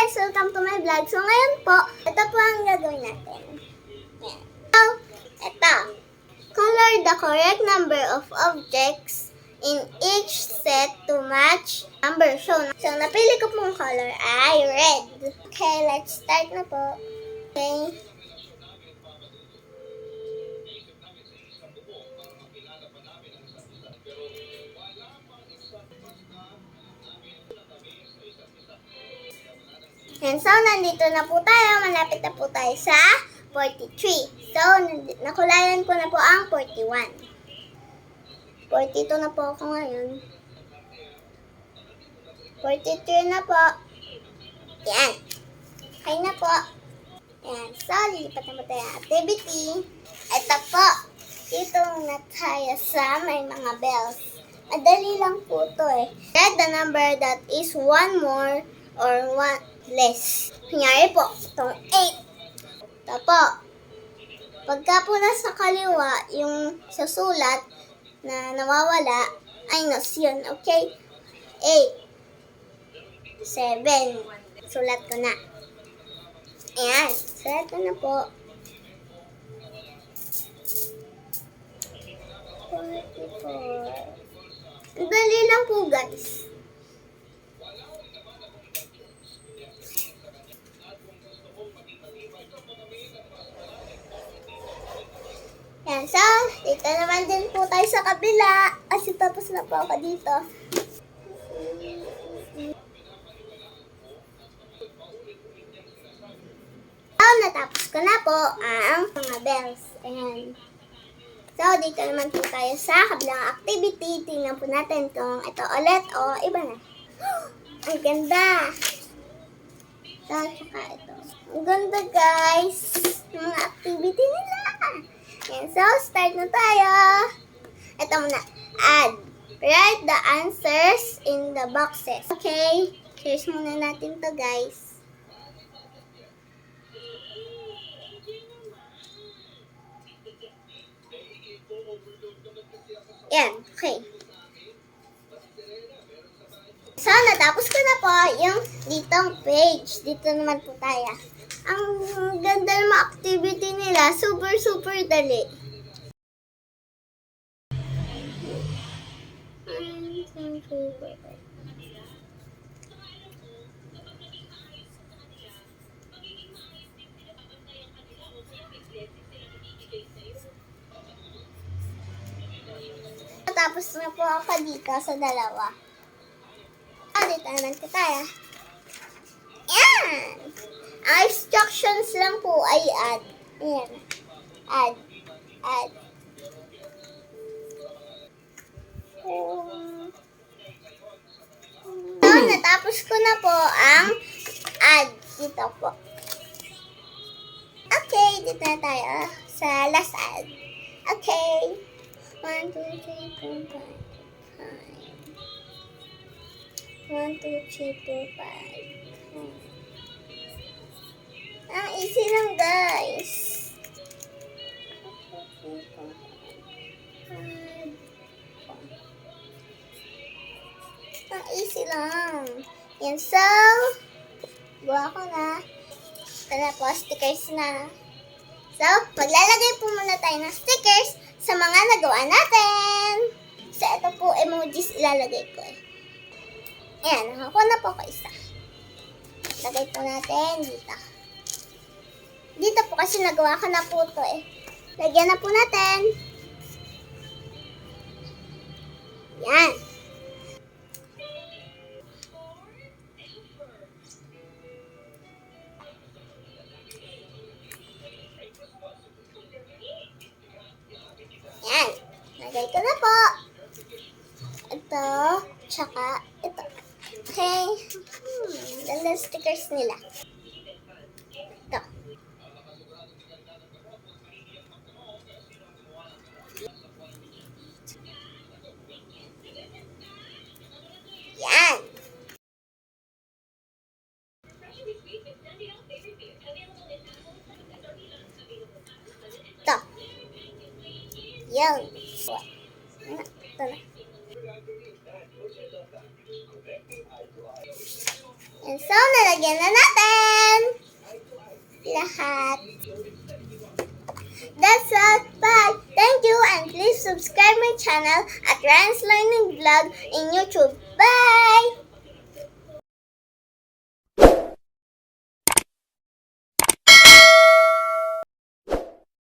guys! Welcome to my vlog. So ngayon po, ito po ang gagawin natin. Yan. So, ito. Color the correct number of objects in each set to match number shown. So, napili ko pong color ay red. Okay, let's start na po. Okay. And so, nandito na po tayo. Malapit na po tayo sa 43. So, nakulayan ko na po ang 41. 42 na po ako ngayon. 43 na po. Yan. Okay na po. Yan. So, lilipat na po tayo ang activity. Ito po. Dito na tayo sa may mga bells. Madali lang po ito eh. Write the number that is one more or one less. Kunyari po, itong 8. Ito po. Pagka po nasa kaliwa, yung sa sulat na nawawala, minus yun, okay? 8. 7. Sulat ko na. Ayan. Sulat ko na po. 44. Ang dali lang po, guys. Yan, so, dito naman din po tayo sa kabila. Kasi tapos na po ako dito. So, natapos ko na po ang mga bells. Ayan. So, dito naman po tayo sa kabilang activity. Tingnan po natin kung ito ulit o iba na. Ang ganda! So, saka ito. Ang ganda, guys! Yung mga activity nila. Yan. So, start na tayo. Ito muna. Add. Write the answers in the boxes. Okay. Cheers muna natin to, guys. Yan. Okay. So, natapos ko na po yung ditong page. Dito naman po tayo. Ang ganda ng mga activity nila. Super, super dali. Tapos na po ako dito sa dalawa. Dito naman po tayo. Yan! Ang instructions lang po ay add. Ayan. Add. Add. So, natapos ko na po ang add. Dito po. Okay, dito na tayo sa last add. Okay. 1, 2, 3, 4, 5. 1, 2, 3, 4, 5. Ang easy lang, guys. Ang easy lang. Yan, so, gawa ko na. Ito na po, stickers na. So, maglalagay po muna tayo ng stickers sa mga nagawa natin. So, ito po, emojis ilalagay ko eh. Ayan, nakakuha na po ko isa. Lagay po natin dito. Dito po kasi nagawa ko na po ito eh. Lagyan na po natin. Yan. Yan. Lagay ko na po. Ito. Tsaka ito. Okay. Ganda stickers nila. Ito. Yan. Ito. Yan. Ito na. And so, nalagyan na natin lahat. That's all. Bye. Thank you and please subscribe my channel at Ryan's Learning Vlog in YouTube. Bye!